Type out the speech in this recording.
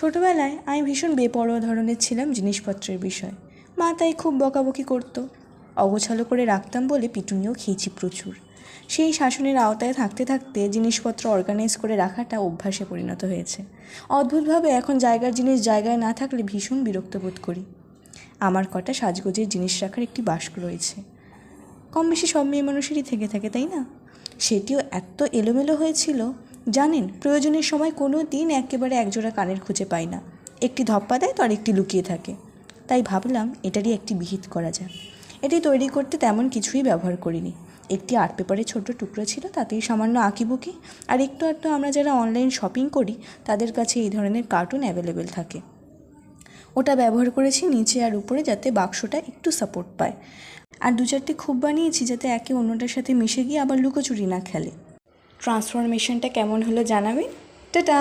ছোটোবেলায় আমি ভীষণ বেপরোয়া ধরনের ছিলাম জিনিসপত্রের বিষয়। মা তাই খুব বকাবকি করতো। অগোছালো করে রাখতাম বলে পিটুনিও খেয়েছি প্রচুর। সেই শাসনের আওতায় থাকতে থাকতে জিনিসপত্র অর্গানাইজ করে রাখাটা অভ্যাসে পরিণত হয়েছে। অদ্ভুতভাবে এখন জায়গার জিনিস জায়গায় না থাকলে ভীষণ বিরক্ত বোধ করি। আমার কটা সাজগোজের জিনিস রাখার একটি বাস্ক রয়েছে, কম বেশি সব মেয়ে মানুষেরই থেকে থাকে, তাই না? সেটিও এত এলোমেলো হয়েছিল জানেন, প্রয়োজনের সময় কোনো দিন একেবারে একজোড়া কানের খুঁজে পাই না। একটি ধপ্পা দেয় তো আর একটি লুকিয়ে থাকে। তাই ভাবলাম এটারই একটি বিহিত করা যায়। এটি তৈরি করতে তেমন কিছুই ব্যবহার করিনি। একটি আর্ট পেপারের ছোট টুকরো ছিল, তাতেই সামান্য আঁকিবুকি, আর একটু একটু আমরা যারা অনলাইন শপিং করি তাদের কাছে এই ধরনের কার্টুন অ্যাভেলেবেল থাকে। ওটা ব্যবহার করেছি নিচে আর উপরে, যাতে বাক্সটা একটু সাপোর্ট পায়। আর দু চারটে খুব বানিয়েছি যাতে একে অন্যটার সাথে মিশে গিয়ে আবার লুকোচুরি না খেলে। ট্রান্সফরমেশনটা কেমন হলো জানাবেন। টাটা।